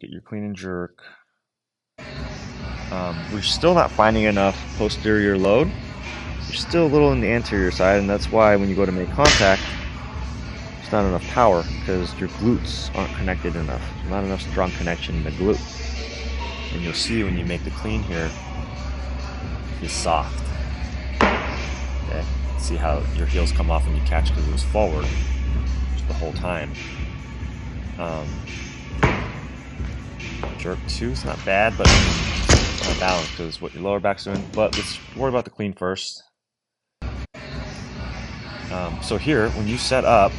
get your clean and jerk. We're still not finding enough posterior load. You're still a little in the anterior side, and that's why when you go to make contact, there's not enough power because your glutes aren't connected enough. There's not enough strong connection in the glute. And you'll see when you make the clean here, it's soft. Okay? See how your heels come off when you catch because it was forward just the whole time. Jerk 2 is not bad, but it's not balanced because what your lower back's doing. But let's worry about the clean first. So here, when you set up,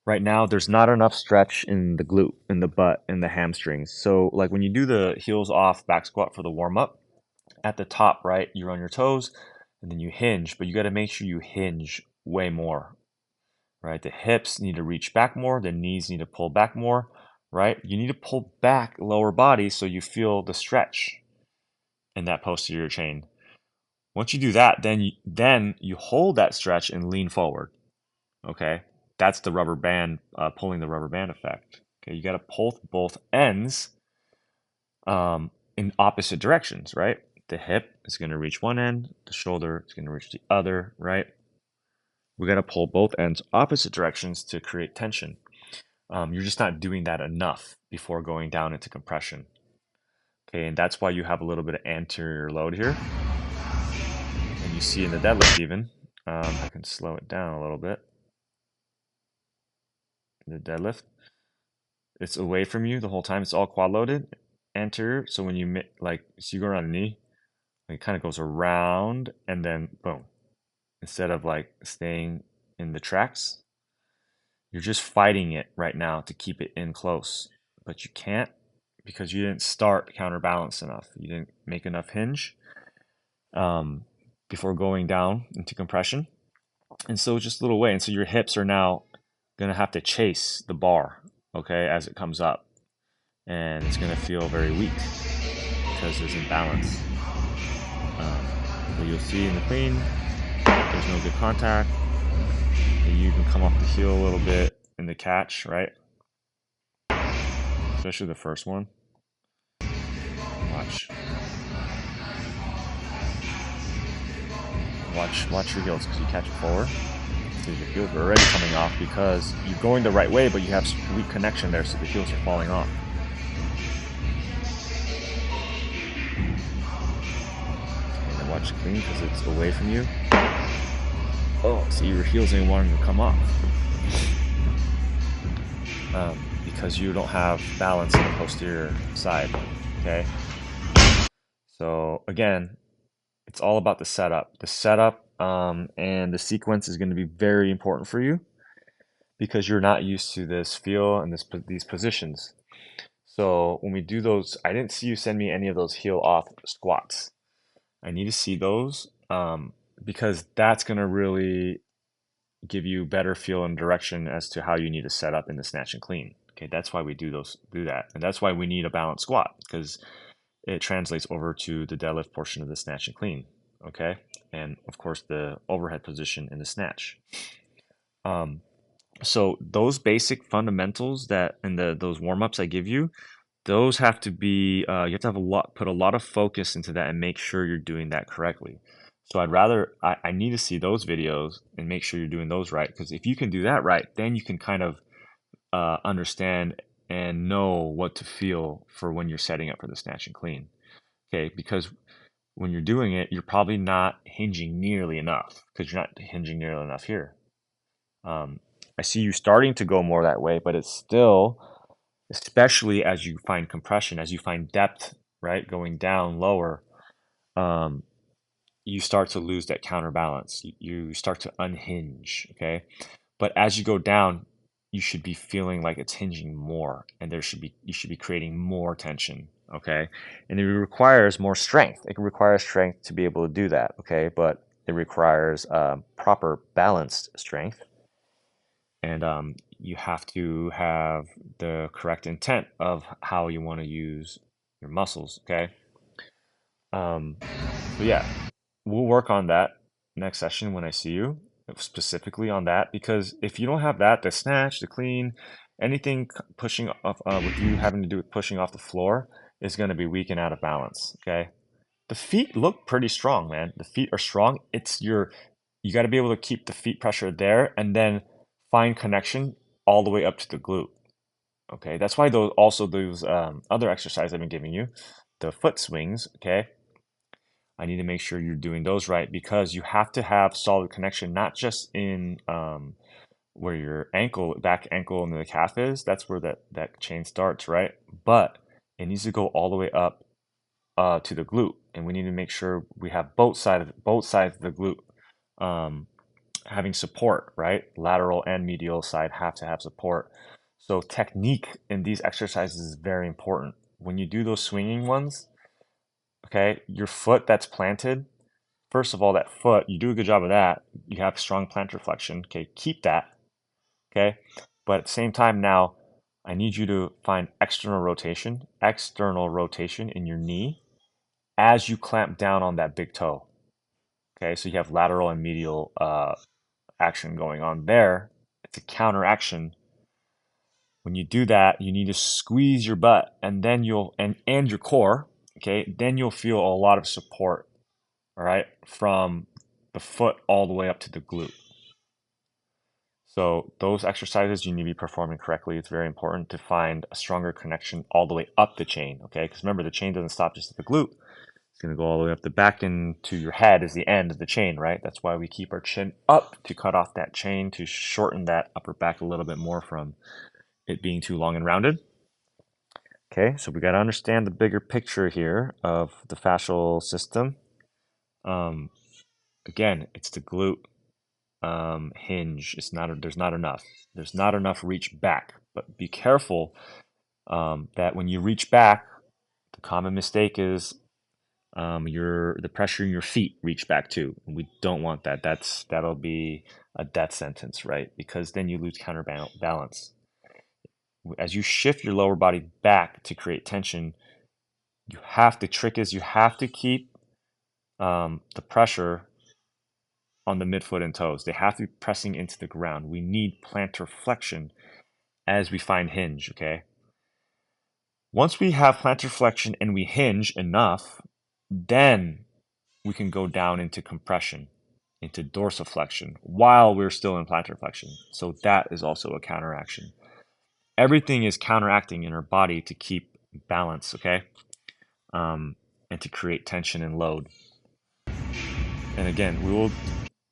right now there's not enough stretch in the glute, in the butt, in the hamstrings. So like when you do the heels off back squat for the warm up, at the top, right, you're on your toes and then you hinge, but you got to make sure you hinge way more, right? The hips need to reach back more, the knees need to pull back more, right? You need to pull back lower body so you feel the stretch in that posterior chain. Once you do that, then you hold that stretch and lean forward. Okay, that's the rubber band, pulling the rubber band effect. Okay, you got to pull both ends in opposite directions, right? The hip is going to reach one end, the shoulder is going to reach the other, right? We got to pull both ends opposite directions to create tension. You're just not doing that enough before going down into compression. Okay, and that's why you have a little bit of anterior load here. And you see in the deadlift even, I can slow it down a little bit. The deadlift, it's away from you the whole time. It's all quad loaded, anterior. So when you so you go around the knee, it kind of goes around and then boom. Instead of like staying in the tracks, you're just fighting it right now to keep it in close, but you can't because you didn't start counterbalance enough. You didn't make enough hinge before going down into compression. And so just a little way. And so your hips are now going to have to chase the bar, okay, as it comes up. And it's going to feel very weak because there's imbalance. So you'll see in the clean, there's no good contact. And you can come off the heel a little bit in the catch, right? Especially the first one. Watch. Watch your heels because you catch it forward. Your heels are already coming off because you're going the right way, but you have weak connection there, so the heels are falling off. And then watch clean because it's away from you. Oh, so your heels ain't wanting to come off. Because you don't have balance in the posterior side, okay? So again, it's all about the setup. The setup and the sequence is going to be very important for you because you're not used to this feel and these positions. So when we do those, I didn't see you send me any of those heel off squats. I need to see those because that's going to really give you better feel and direction as to how you need to set up in the snatch and clean. Okay, that's why we do that. And that's why we need a balanced squat because it translates over to the deadlift portion of the snatch and clean. Okay, and of course the overhead position in the snatch. So those basic fundamentals that and those warm-ups I give you, those have to be you have to have put a lot of focus into that and make sure you're doing that correctly. So I need to see those videos and make sure you're doing those right, because if you can do that right, then you can kind of understand and know what to feel for when you're setting up for the snatch and clean. Okay, because when you're doing it, you're probably not hinging nearly enough because you're not hinging nearly enough here. I see you starting to go more that way, but it's still, especially as you find compression, as you find depth, right, going down lower, you start to lose that counterbalance. You start to unhinge, okay? But as you go down, you should be feeling like it's hinging more, and you should be creating more tension, okay? And it requires more strength. It requires strength to be able to do that, okay? But it requires proper balanced strength, and you have to have the correct intent of how you want to use your muscles, okay? So yeah, we'll work on that next session when I see you, specifically on that, because if you don't have that, the snatch, the clean, Anything pushing off with you having to do with pushing off the floor is going to be weak and out of balance. Okay. The feet look pretty strong, man. The feet are strong. You got to be able to keep the feet pressure there and then find connection all the way up to the glute. Okay, that's why those other exercises I've been giving you, the foot swings. Okay, I need to make sure you're doing those right because you have to have solid connection, not just in where your back ankle and the calf is. That's where that chain starts, right? But it needs to go all the way up to the glute, and we need to make sure we have both sides of the glute having support, right? Lateral and medial side have to have support. So technique in these exercises is very important. When you do those swinging ones, okay, your foot that's planted, first of all, that foot, you do a good job of that. You have strong plantar flexion. Okay, keep that. Okay, but at the same time now, I need you to find external rotation in your knee as you clamp down on that big toe. Okay, so you have lateral and medial action going on there. It's a counter action. When you do that, you need to squeeze your butt and then and your core, okay? Then you'll feel a lot of support, all right, from the foot all the way up to the glute. So those exercises you need to be performing correctly. It's very important to find a stronger connection all the way up the chain, okay? Because remember, the chain doesn't stop just at the glute. It's going to go all the way up the back into your head is the end of the chain, right? That's why we keep our chin up to cut off that chain to shorten that upper back a little bit more from it being too long and rounded. Okay, so we got to understand the bigger picture here of the fascial system. Again, it's the glute hinge. There's not enough. There's not enough reach back. But be careful that when you reach back, the common mistake is the pressure in your feet reach back too. And we don't want that. That'll be a death sentence, right? Because then you lose counterbalance. As you shift your lower body back to create tension, the trick is you have to keep the pressure on the midfoot and toes. They have to be pressing into the ground. We need plantar flexion as we find hinge, okay? Once we have plantar flexion and we hinge enough, then we can go down into compression, into dorsiflexion, while we're still in plantar flexion. So that is also a counteraction. Everything is counteracting in our body to keep balance, okay? And to create tension and load. And again, we will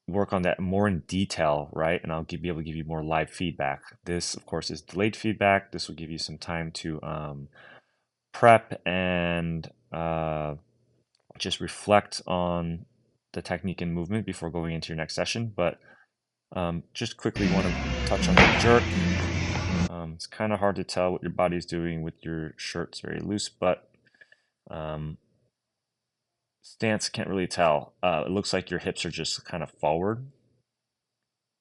work on that more in detail, right? And I'll be able to give you more live feedback. This, of course, is delayed feedback. This will give you some time to prep and just reflect on the technique and movement before going into your next session. But just quickly want to touch on the jerk. It's kind of hard to tell what your body's doing with your shirts very loose, but stance can't really tell. It looks like your hips are just kind of forward,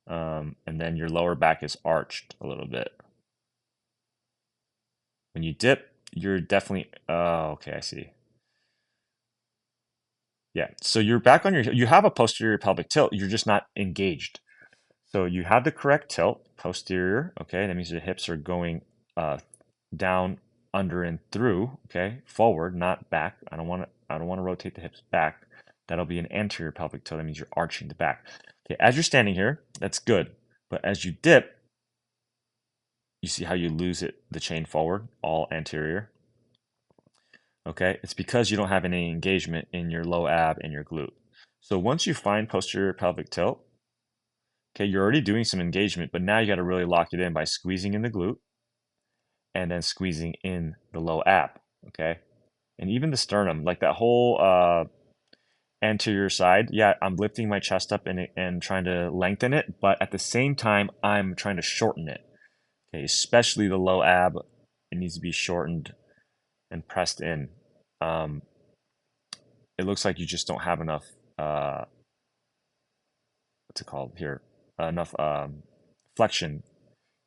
and then your lower back is arched a little bit. When you dip, you're definitely, oh, okay, I see. Yeah, so you're back on you have a posterior pelvic tilt, you're just not engaged. So you have the correct tilt, posterior, okay? That means the hips are going down, under, and through, okay? Forward, not back. I don't want to rotate the hips back. That'll be an anterior pelvic tilt. That means you're arching the back. Okay, as you're standing here, that's good. But as you dip, you see how you lose the chain forward, all anterior. Okay, it's because you don't have any engagement in your low ab and your glute. So once you find posterior pelvic tilt, okay, you're already doing some engagement, but now you got to really lock it in by squeezing in the glute and then squeezing in the low ab, okay? And even the sternum, like that whole anterior side, yeah, I'm lifting my chest up and trying to lengthen it, but at the same time, I'm trying to shorten it, okay? Especially the low ab, it needs to be shortened and pressed in. It looks like you just don't have enough, what's it called here? Enough flexion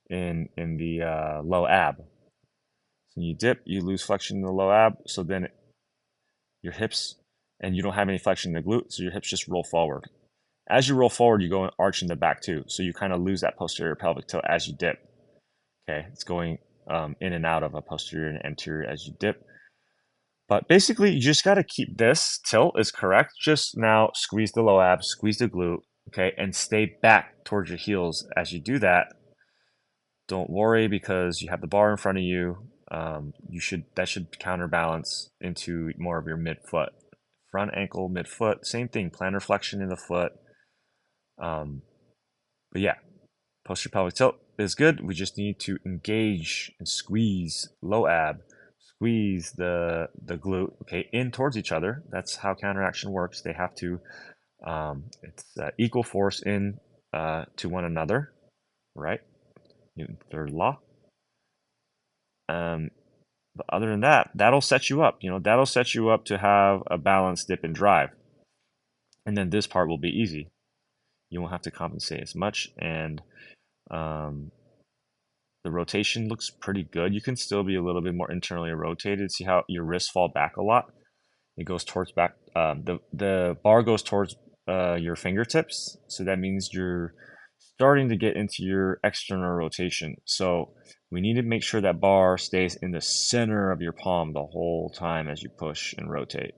in the low ab. So you dip, you lose flexion in the low ab, so then your hips, and you don't have any flexion in the glute, so your hips just roll forward. As you roll forward, you go and arch in the back too, so you kind of lose that posterior pelvic tilt as you dip. Okay, it's going in and out of a posterior and anterior as you dip. But basically, you just got to keep this tilt is correct. Just now squeeze the low abs, squeeze the glute, okay, and stay back towards your heels as you do that. Don't worry because you have the bar in front of you. That should counterbalance into more of your midfoot, front ankle, midfoot. Same thing, plantar flexion in the foot. Um, but yeah, posterior pelvic tilt is good. We just need to engage and squeeze low ab, squeeze the glute, okay, in towards each other. That's how counteraction works. They have to, it's equal force in to one another, right? Newton's third law. But other than that, that'll set you up. That'll set you up to have a balanced dip and drive. And then this part will be easy. You won't have to compensate as much, and um, the rotation looks pretty good. You can still be a little bit more internally rotated. See how your wrists fall back a lot? It goes towards back. The bar goes towards your fingertips, so that means you're starting to get into your external rotation. So we need to make sure that bar stays in the center of your palm the whole time as you push and rotate.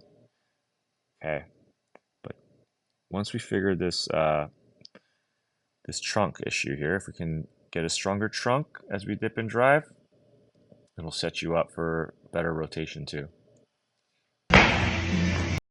Okay, but once we figure this trunk issue here, if we can get a stronger trunk as we dip and drive, it'll set you up for better rotation too.